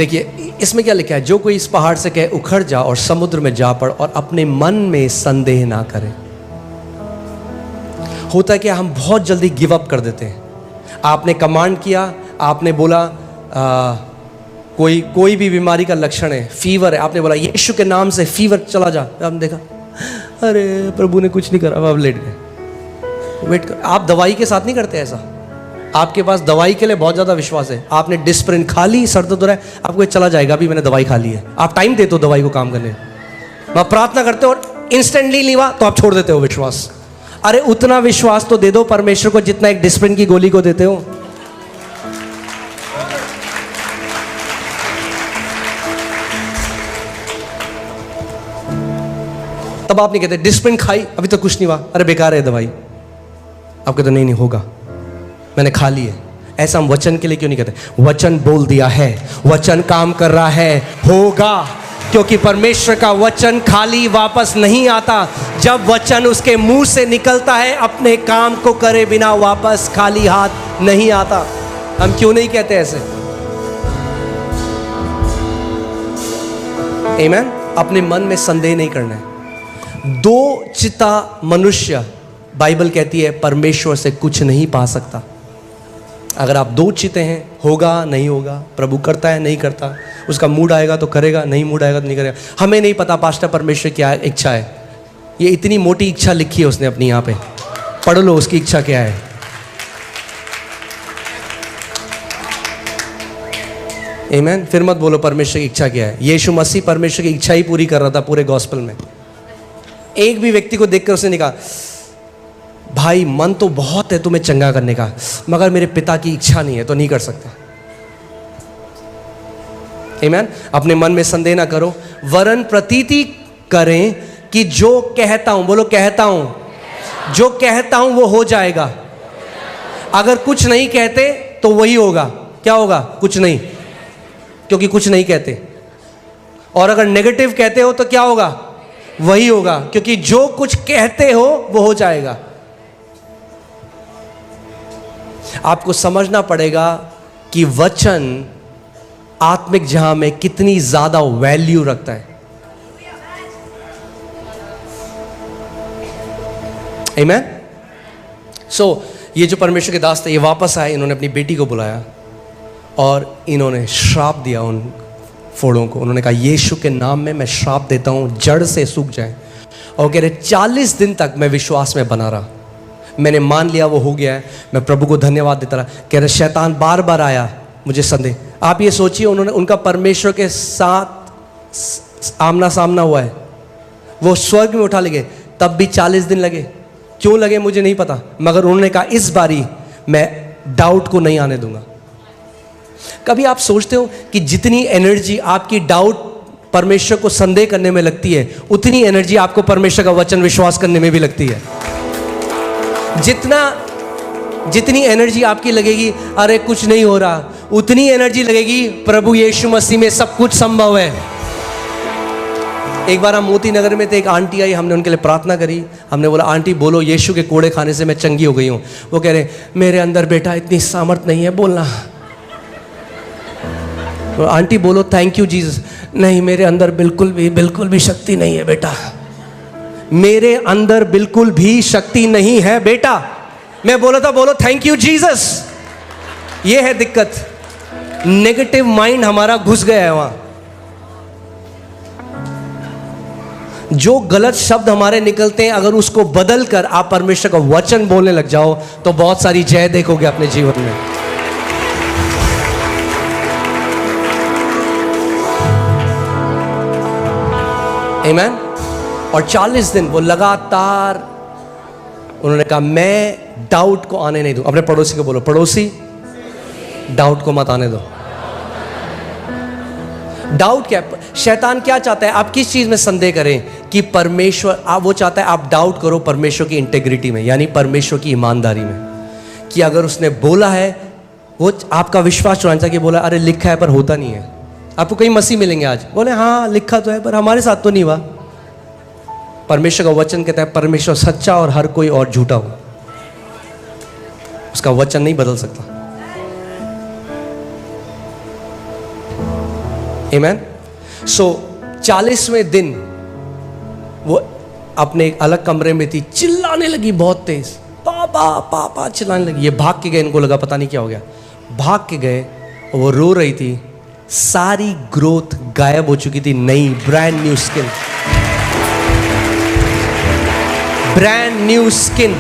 देखिए इसमें क्या लिखा है, जो कोई इस पहाड़ से कहे उखड़ जा और समुद्र में जा पड़ और अपने मन में संदेह ना करे। होता है कि हम बहुत जल्दी गिव अप कर देते हैं। आपने कमांड किया, आपने बोला कोई भी बीमारी का लक्षण है, फीवर है, आपने बोला यीशु के नाम से फीवर चला जा। आपने देखा अरे प्रभु ने कुछ नहीं करा, आप लेट गए। वेट कर, आप दवाई के साथ नहीं करते ऐसा। आपके पास दवाई के लिए बहुत ज़्यादा विश्वास है, आपने डिस्प्रिन खा ली, सर दर्द हो रहा है, आपको चला जाएगा, अभी मैंने दवाई खा ली है। आप टाइम देते हो दवाई को काम करने, आप प्रार्थना करते हो और इंस्टेंटली नहीं हुआ तो आप छोड़ देते हो विश्वास। अरे उतना विश्वास तो दे दो परमेश्वर को जितना एक डिस्प्रिन की गोली को देते हो। तब आप नहीं कहते डिस्प्रिन खाई अभी तो कुछ नहीं हुआ, अरे बेकार है दवाई। आप कहते नहीं होगा, मैंने खा ली है। ऐसा हम वचन के लिए क्यों नहीं कहते? वचन बोल दिया है, वचन काम कर रहा है, होगा। क्योंकि परमेश्वर का वचन खाली वापस नहीं आता। जब वचन उसके मुंह से निकलता है अपने काम को करे बिना वापस खाली हाथ नहीं आता। हम क्यों नहीं कहते ऐसे? आमीन। अपने मन में संदेह नहीं करना है। दो चिता मनुष्य, बाइबल कहती है, परमेश्वर से कुछ नहीं पा सकता। अगर आप दो चिते हैं, होगा नहीं होगा, प्रभु करता है नहीं करता, उसका मूड आएगा तो करेगा, नहीं मूड आएगा तो नहीं करेगा। हमें नहीं पता पास्टर परमेश्वर क्या इच्छा है। ये इतनी मोटी इच्छा लिखी है उसने अपनी, यहाँ पे पढ़ लो उसकी इच्छा क्या है। आमीन। फिर मत बोलो परमेश्वर की इच्छा क्या है। यीशु मसीह परमेश्वर की इच्छा ही पूरी कर रहा था पूरे गॉस्पेल में। एक भी व्यक्ति को देखकर उसने नहीं कहा भाई मन तो बहुत है तुम्हें चंगा करने का, मगर मेरे पिता की इच्छा नहीं है तो नहीं कर सकता। आमीन। अपने मन में संदेह ना करो, वरन प्रतीति करें कि जो कहता हूं, बोलो कहता हूं, जो कहता हूं वो हो जाएगा। अगर कुछ नहीं कहते तो वही होगा। क्या होगा? कुछ नहीं, क्योंकि कुछ नहीं कहते। और अगर नेगेटिव कहते हो तो क्या होगा? वही होगा, क्योंकि जो कुछ कहते हो वो हो जाएगा। आपको समझना पड़ेगा कि वचन आत्मिक जहां में कितनी ज्यादा वैल्यू रखता है। आमीन। सो ये जो परमेश्वर के दास थे, ये वापस आए, इन्होंने अपनी बेटी को बुलाया और इन्होंने श्राप दिया उन फोड़ों को। उन्होंने कहा यीशु के नाम में मैं श्राप देता हूं, जड़ से सूख जाए। और कह रहे 40 दिन तक मैं विश्वास में बना रहा, मैंने मान लिया वो हो गया है, मैं प्रभु को धन्यवाद देता रहा। कह रहे शैतान बार बार आया, मुझे संदेह। आप ये सोचिए, उन्होंने उनका परमेश्वर के साथ आमना सामना हुआ है, वो स्वर्ग में उठा ले गए, तब भी 40 दिन लगे। क्यों लगे मुझे नहीं पता, मगर उन्होंने कहा इस बारी मैं डाउट को नहीं आने दूंगा। कभी आप सोचते हो कि जितनी एनर्जी आपकी डाउट परमेश्वर को संदेह करने में लगती है, उतनी एनर्जी आपको परमेश्वर का वचन विश्वास करने में भी लगती है। जितनी एनर्जी आपकी लगेगी अरे कुछ नहीं हो रहा, उतनी एनर्जी लगेगी प्रभु यीशु मसीह में सब कुछ संभव है। एक बार हम मोती नगर में थे, एक आंटी आई, हमने उनके लिए प्रार्थना करी। हमने बोला आंटी बोलो यीशु के कोड़े खाने से मैं चंगी हो गई हूँ। वो कह रहे मेरे अंदर बेटा इतनी सामर्थ नहीं है बोलना। तो आंटी बोलो थैंक यू जीसस। नहीं मेरे अंदर बिल्कुल भी शक्ति नहीं है बेटा, मेरे अंदर बिल्कुल भी शक्ति नहीं है बेटा। मैं बोला था बोलो थैंक यू जीसस। ये है दिक्कत, नेगेटिव माइंड हमारा घुस गया है वहां। जो गलत शब्द हमारे निकलते हैं, अगर उसको बदल कर आप परमेश्वर का वचन बोलने लग जाओ तो बहुत सारी जय देखोगे अपने जीवन में। आमीन। और 40 दिन वो लगातार उन्होंने कहा मैं डाउट को आने नहीं दूं। अपने पड़ोसी को बोलो पड़ोसी डाउट को मत आने दो। डाउट क्या? शैतान क्या चाहता है? आप किस चीज में संदेह करें? कि परमेश्वर, आप वो चाहता है आप डाउट करो परमेश्वर की इंटेग्रिटी में, यानी परमेश्वर की ईमानदारी में। कि अगर उसने बोला है, वो आपका विश्वास चुराना चाहिए। बोला अरे लिखा है पर होता नहीं है। आपको कई मसीह मिलेंगे आज, बोले हाँ लिखा तो है पर हमारे साथ तो नहीं हुआ। परमेश्वर का वचन कहता है परमेश्वर सच्चा और हर कोई और झूठा हो, उसका वचन नहीं बदल सकता। आमेन। सो 40वें दिन वो अपने एक अलग कमरे में थी, चिल्लाने लगी बहुत तेज, पापा पापा चिल्लाने लगी। ये भाग के गए, इनको लगा पता नहीं क्या हो गया, भाग के गए और वो रो रही थी। सारी ग्रोथ गायब हो चुकी थी, नई brand new skin, brand new skin,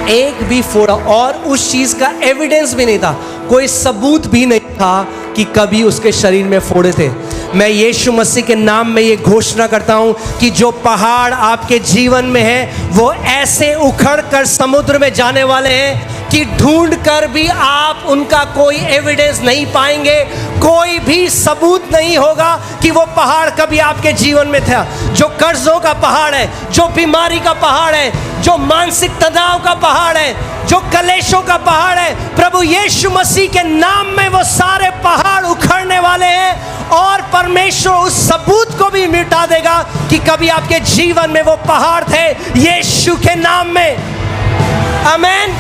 एक भी फोड़ा, और उस चीज का एविडेंस भी नहीं था, कोई सबूत भी नहीं था कि कभी उसके शरीर में फोड़े थे। मैं यीशु मसीह के नाम में ये घोषणा करता हूं कि जो पहाड़ आपके जीवन में है वो ऐसे उखड़ कर समुद्र में जाने वाले हैं कि ढूंढ कर भी आप उनका कोई एविडेंस नहीं पाएंगे, कोई भी सबूत नहीं होगा कि वो पहाड़ कभी आपके जीवन में था। जो कर्जों का पहाड़ है, जो बीमारी का पहाड़ है, जो मानसिक तनाव का पहाड़ है, जो कलेशों का पहाड़ है, प्रभु यीशु मसीह के नाम में वो सारे पहाड़ उखड़ने वाले हैं और परमेश्वर उस सबूत को भी मिटा देगा कि कभी आपके जीवन में वो पहाड़ थे, यीशु के नाम में। आमेन,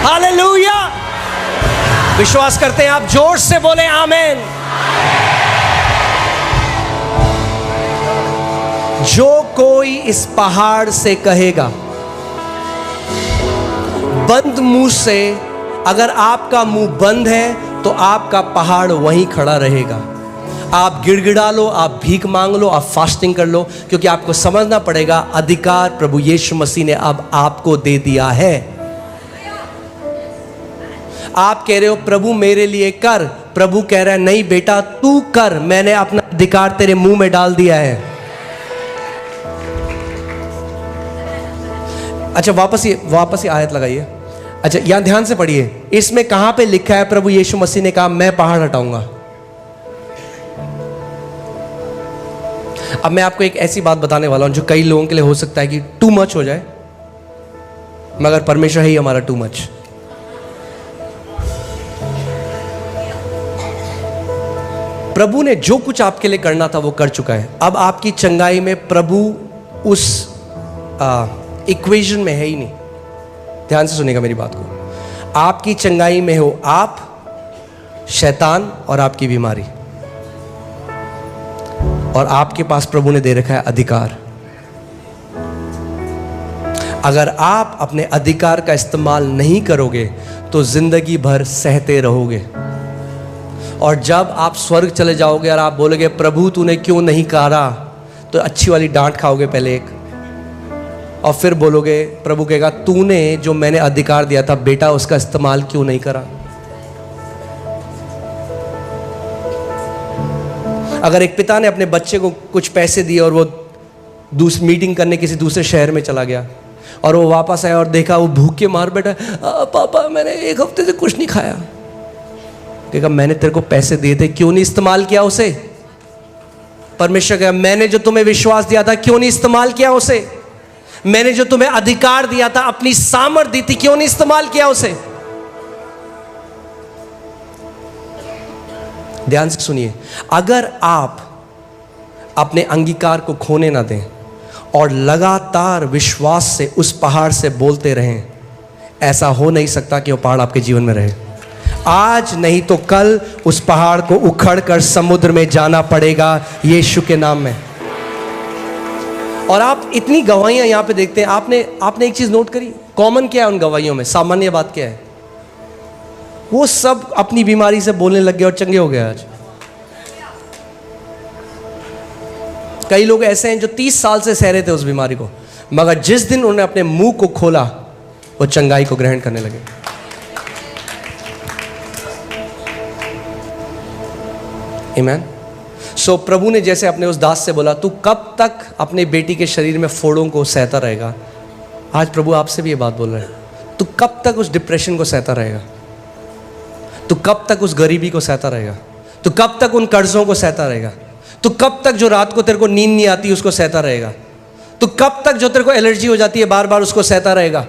हालेलुया। विश्वास करते हैं आप? जोर से बोले आमेन। जो कोई इस पहाड़ से कहेगा, बंद मुंह से, अगर आपका मुंह बंद है तो आपका पहाड़ वहीं खड़ा रहेगा। आप गिड़गिड़ा लो, आप भीख मांग लो, आप फास्टिंग कर लो, क्योंकि आपको समझना पड़ेगा अधिकार प्रभु यीशु मसीह ने अब आपको दे दिया है। आप कह रहे हो प्रभु मेरे लिए कर, प्रभु कह रहा है नहीं बेटा तू कर, मैंने अपना अधिकार तेरे मुंह में डाल दिया है। अच्छा वापस ये आयत लगाइए। अच्छा यहां ध्यान से पढ़िए, इसमें कहां पे लिखा है प्रभु यीशु मसीह ने कहा मैं पहाड़ हटाऊंगा। अब मैं आपको एक ऐसी बात बताने वाला हूं जो कई लोगों के लिए हो सकता है कि टू मच हो जाए, मगर परमेश्वर ही हमारा टू मच। प्रभु ने जो कुछ आपके लिए करना था वो कर चुका है। अब आपकी चंगाई में प्रभु उस इक्वेशन में है ही नहीं। ध्यान से सुनिएगा मेरी बात को। आपकी चंगाई में हो आप, शैतान और आपकी बीमारी, और आपके पास प्रभु ने दे रखा है अधिकार। अगर आप अपने अधिकार का इस्तेमाल नहीं करोगे तो जिंदगी भर सहते रहोगे, और जब आप स्वर्ग चले जाओगे और आप बोलोगे प्रभु तूने क्यों नहीं करा, तो अच्छी वाली डांट खाओगे पहले एक, और फिर बोलोगे, प्रभु कहेगा तूने जो मैंने अधिकार दिया था बेटा उसका इस्तेमाल क्यों नहीं करा। अगर एक पिता ने अपने बच्चे को कुछ पैसे दिए और वो मीटिंग करने किसी दूसरे शहर में चला गया और वो वापस आया और देखा वो भूखे मार बैठा, पापा मैंने एक हफ्ते से कुछ नहीं खाया। कहेगा मैंने तेरे को पैसे दिए थे क्यों नहीं इस्तेमाल किया उसे। परमेश्वर कहेगा मैंने जो तुम्हें विश्वास दिया था क्यों नहीं इस्तेमाल किया उसे। मैंने जो तुम्हें अधिकार दिया था, अपनी सामर्थ दी थी, क्यों नहीं इस्तेमाल किया उसे। ध्यान से सुनिए, अगर आप अपने अंगीकार को खोने ना दें और लगातार विश्वास से उस पहाड़ से बोलते रहें, ऐसा हो नहीं सकता कि वो पहाड़ आपके जीवन में रहे। आज नहीं तो कल उस पहाड़ को उखड़ कर समुद्र में जाना पड़ेगा यीशु के नाम में। और आप इतनी गवाहियां यहां पे देखते हैं। आपने एक चीज नोट करी, कॉमन क्या है उन गवाहियों में, सामान्य बात क्या है? वो सब अपनी बीमारी से बोलने लग गए और चंगे हो गए। आज कई लोग ऐसे हैं जो 30 साल से सह रहे थे उस बीमारी को, मगर जिस दिन उन्होंने अपने मुंह को खोला वो चंगाई को ग्रहण करने लगे। आमीन। सो प्रभु ने जैसे अपने उस दास से बोला तू कब तक अपने बेटी के शरीर में फोड़ों को सहता रहेगा, आज प्रभु आपसे भी ये बात बोल रहे हैं। तू कब तक उस डिप्रेशन को सहता रहेगा, तू कब तक उस गरीबी को सहता रहेगा, तू कब तक उन कर्जों को सहता रहेगा, तू कब तक जो रात को तेरे को नींद नहीं आती उसको सहता रहेगा, तू कब तक जो तेरे को एलर्जी हो जाती है बार बार उसको सहता रहेगा,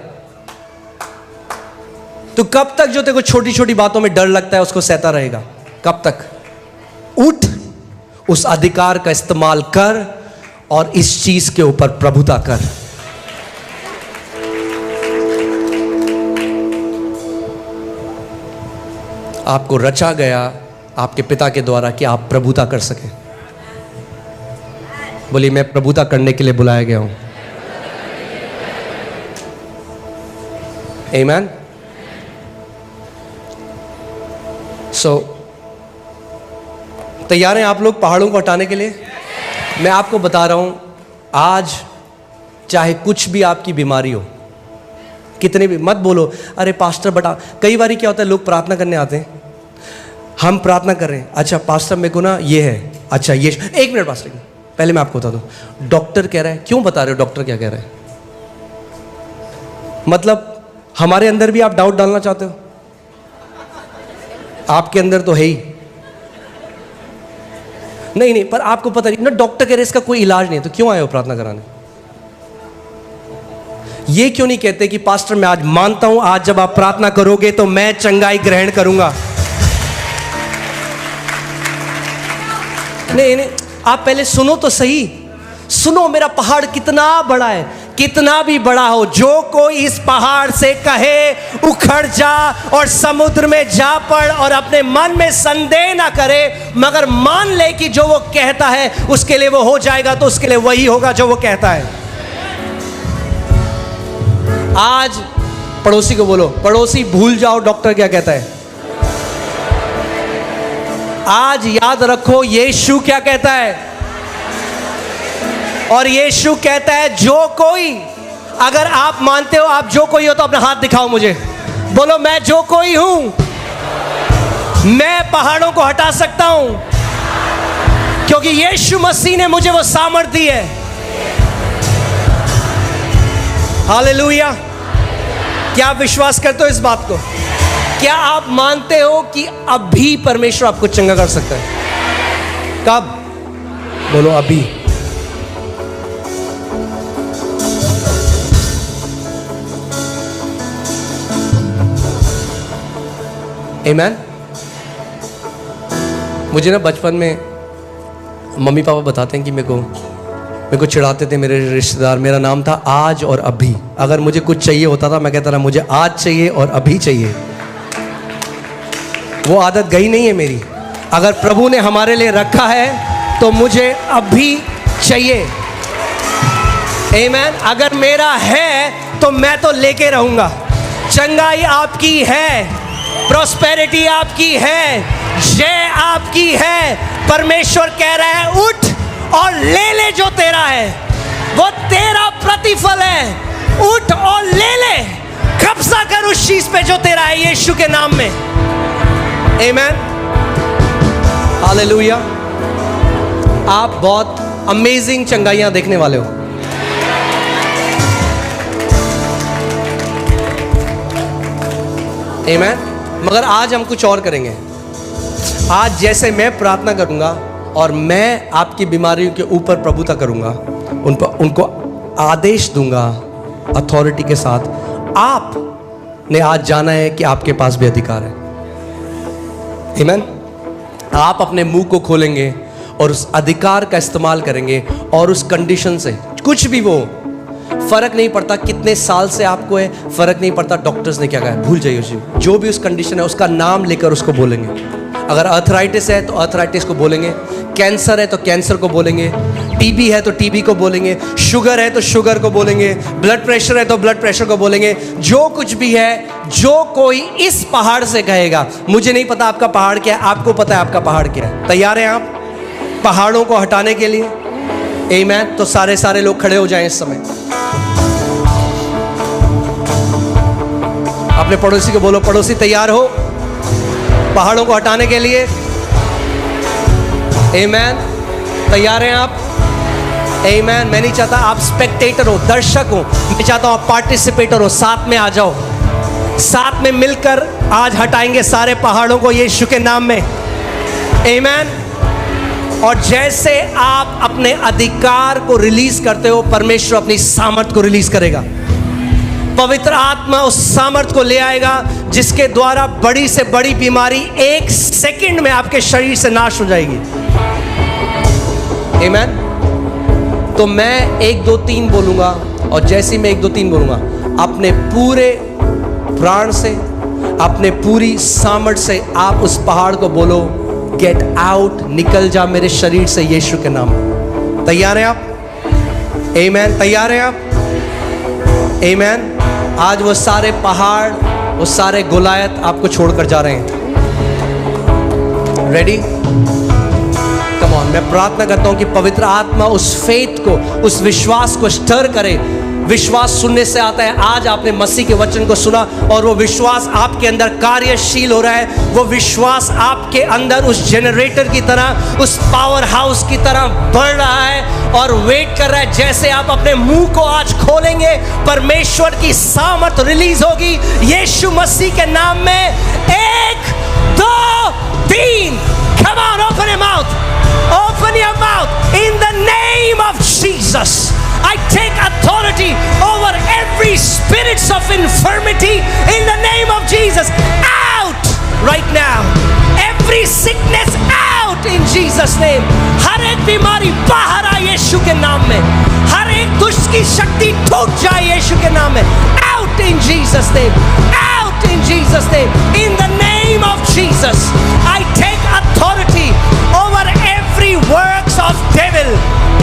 तू कब तक जो तेरे को छोटी छोटी बातों में डर लगता है उसको सहता रहेगा, कब तक? उठ, उस अधिकार का इस्तेमाल कर और इस चीज के ऊपर प्रभुता कर। आपको रचा गया आपके पिता के द्वारा कि आप प्रभुता कर सकें। बोलिए, मैं प्रभुता करने के लिए बुलाया गया हूं। आमीन। सो तैयार हैं आप लोग पहाड़ों को हटाने के लिए? मैं आपको बता रहा हूं, आज चाहे कुछ भी आपकी बीमारी हो, कितने भी, मत बोलो अरे पास्टर बता। कई बार क्या होता है, लोग प्रार्थना करने आते हैं, हम प्रार्थना कर रहे हैं, अच्छा पास्टर मेरे को ना ये है, अच्छा ये, एक मिनट पास्टर पहले मैं आपको बता दूं, डॉक्टर कह रहा है। क्यों बता रहे हो डॉक्टर क्या कह रहा है? मतलब हमारे अंदर भी आप डाउट डालना चाहते हो? आपके अंदर तो है ही नहीं, पर आपको पता नहीं ना, डॉक्टर कह रहे इसका कोई इलाज नहीं है, तो क्यों आए हो प्रार्थना कराने? ये क्यों नहीं कहते कि पास्टर मैं आज मानता हूं, आज जब आप प्रार्थना करोगे तो मैं चंगाई ग्रहण करूंगा? नहीं, आप पहले सुनो तो सही, सुनो मेरा पहाड़ कितना बड़ा है। कितना भी बड़ा हो, जो कोई इस पहाड़ से कहे उखड़ जा और समुद्र में जा पड़, और अपने मन में संदेह ना करे मगर मान ले कि जो वो कहता है उसके लिए वो हो जाएगा, तो उसके लिए वही होगा जो वो कहता है। आज पड़ोसी को बोलो, पड़ोसी भूल जाओ डॉक्टर क्या कहता है, आज याद रखो यीशु क्या कहता है। और यीशु कहता है जो कोई, अगर आप मानते हो आप जो कोई हो तो अपना हाथ दिखाओ मुझे, बोलो मैं जो कोई हूं, मैं पहाड़ों को हटा सकता हूं क्योंकि यीशु मसीह ने मुझे वो सामर्थ दी है। हालेलुया। क्या आप विश्वास करते हो इस बात को? क्या आप मानते हो कि अभी परमेश्वर आपको चंगा कर सकता है? कब? बोलो अभी। आमीन। मुझे ना बचपन में मम्मी पापा बताते हैं कि मेरे को चिढ़ाते थे मेरे रिश्तेदार, मेरा नाम था आज और अभी। अगर मुझे कुछ चाहिए होता था मैं कहता था मुझे आज चाहिए और अभी चाहिए। वो आदत गई नहीं है मेरी। अगर प्रभु ने हमारे लिए रखा है तो मुझे अभी चाहिए। आमीन। अगर मेरा है तो मैं तो लेके रहूंगा। चंगाई आपकी है, प्रॉस्पेरिटी आपकी है, जय आपकी है। परमेश्वर कह रहा है उठ और ले ले जो तेरा है, वो तेरा प्रतिफल है। उठ और ले ले, कब्जा कर उस चीज पे जो तेरा है यीशु के नाम में। आमीन। हालेलुया। आप बहुत अमेजिंग चंगाइयां देखने वाले हो। आमीन। मगर आज हम कुछ और करेंगे। आज जैसे मैं प्रार्थना करूंगा और मैं आपकी बीमारियों के ऊपर प्रभुता करूंगा, उनको आदेश दूंगा अथॉरिटी के साथ। आपने आज जाना है कि आपके पास भी अधिकार है। आमीन। आप अपने मुंह को खोलेंगे और उस अधिकार का इस्तेमाल करेंगे, और उस कंडीशन से कुछ भी वो, फर्क नहीं पड़ता कितने साल से आपको है, फर्क नहीं पड़ता डॉक्टर्स ने क्या कहा, भूल जाइए उसे। जो भी उस कंडीशन है उसका नाम लेकर उसको बोलेंगे। अगर अर्थराइटिस है तो अर्थराइटिस को बोलेंगे, कैंसर है तो कैंसर को बोलेंगे, टीबी है तो टीबी को बोलेंगे, शुगर है तो शुगर को बोलेंगे, ब्लड प्रेशर है तो ब्लड प्रेशर को बोलेंगे। जो कुछ भी है, जो कोई इस पहाड़ से कहेगा, मुझे नहीं पता आपका पहाड़ क्या है, आपको पता है आपका पहाड़ क्या है। तैयार हैं आप पहाड़ों को हटाने के लिए? आमीन। तो सारे लोग खड़े हो जाएं इस समय। अपने पड़ोसी को बोलो, पड़ोसी तैयार हो पहाड़ों को हटाने के लिए? आमीन। तैयार हैं आप? आमीन। मैं नहीं चाहता आप स्पेक्टेटर हो, दर्शक हो, मैं चाहता हूं आप पार्टिसिपेटर हो। साथ में आ जाओ, साथ में मिलकर आज हटाएंगे सारे पहाड़ों को यीशु के नाम में। आमीन। और जैसे आप अपने अधिकार को रिलीज करते हो, परमेश्वर अपनी सामर्थ को रिलीज करेगा। पवित्र आत्मा उस सामर्थ को ले आएगा जिसके द्वारा बड़ी से बड़ी बीमारी 1 सेकंड में आपके शरीर से नाश हो जाएगी। आमीन। तो मैं 1 2 3 बोलूंगा, और जैसे मैं 1 2 3 बोलूंगा, अपने पूरे प्राण से, अपने पूरी सामर्थ से आप उस पहाड़ को बोलो गेट आउट, निकल जा मेरे शरीर से यीशु के नाम में। तैयार हैं आप? आमीन। तैयार हैं आप? आमीन। आज वो सारे पहाड़, वो सारे गोलायत आपको छोड़कर जा रहे हैं। रेडी? Come on. मैं प्रार्थना करता हूं कि पवित्र आत्मा उस फेथ को, उस विश्वास को स्टर करे। विश्वास सुनने से आता है। आज आपने मसीह के वचन को सुना और वो विश्वास आपके अंदर कार्यशील हो रहा है। वो विश्वास आपके अंदर उस जनरेटर की तरह, उस पावर हाउस की तरह बढ़ रहा है और वेट कर रहा है। जैसे आप अपने मुंह को आज खोलेंगे, परमेश्वर की सामर्थ रिलीज होगी यीशु मसीह के नाम में। 1 2 3। Come on, open your mouth. Open your mouth in the name of Jesus. I take authority over every spirits of infirmity in the name of Jesus. Out right now. Every sickness out in Jesus name. हर एक बीमारी बाहर आए यीशु के नाम में। हर एक दुष्ट की शक्ति टूट जाए यीशु के नाम में। Out in Jesus name. Out in Jesus name. In the name of Jesus, I take authority over every works of devil.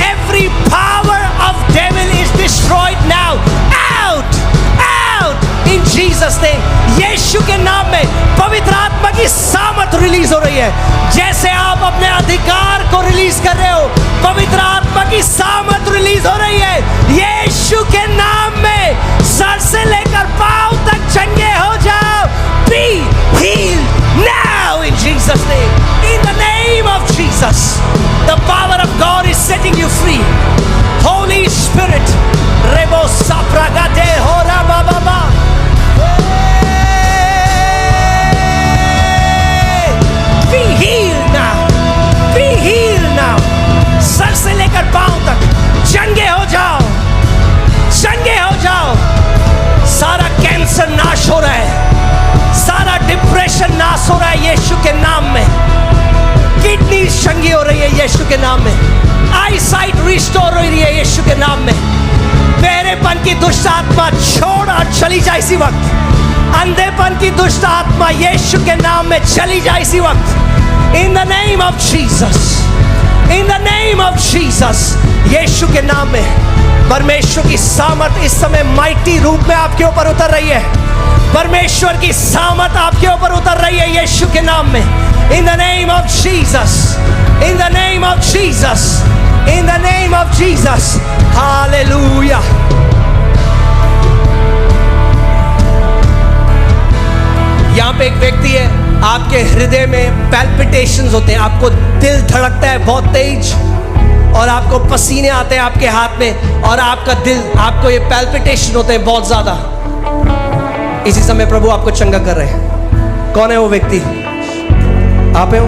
Every power of devil is destroyed now. Out, out in Jesus name. यीशु के नाम में पवित्र आत्मा की सामर्थ release हो रही है। जैसे आप अपने अधिकार को रिलीज कर रहे हो, पवित्र आत्मा की सामर्थ रिलीज हो रही है यीशु के नाम में। सर से लेकर पांव तक चंगे हो जाओ। Be healed now in Jesus name. In the name of Jesus, the power of God is setting you free. Holy Spirit, Rebo Sapragate Hora Baba. Be healed now. Be healed now. Sir से लेकर पांव तक चंगे हो जाओ, चंगे हो जाओ। सारा cancer नाश हो रहा है, सारा डिप्रेशन नाश हो रहा है यीशु के नाम में। किडनी चंगी हो रही है यीशु के नाम में। आई साइट रिस्टोर हो रही है यीशु के नाम में। बहरेपन की दुष्ट आत्मा छोड़ और चली जाए इसी वक्त। अंधेपन की दुष्ट आत्मा यीशु के नाम में चली जाए इसी वक्त। In the name of Jesus, in the name of Jesus, Yeshu के नाम में परमेश्वर की सामर्थ इस समय माइटी रूप में आपके ऊपर उतर रही है। परमेश्वर की सामर्थ आपके ऊपर उतर रही है यीशु के नाम में। इन the name of Jesus, in the name of Jesus, in the name of Jesus. Hallelujah. यहाँ पे एक व्यक्ति है, आपके हृदय में पैल्पिटेशंस होते हैं, आपको दिल धड़कता है बहुत तेज और आपको पसीने आते हैं आपके हाथ में और आपका दिल, आपको ये पैल्पिटेशन होते हैं बहुत ज्यादा। इसी समय प्रभु आपको चंगा कर रहे हैं। कौन है वो व्यक्ति? आप हो?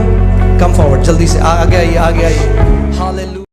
कम फॉरवर्ड, जल्दी से आगे आइए, आगे आइए। हालेलुया।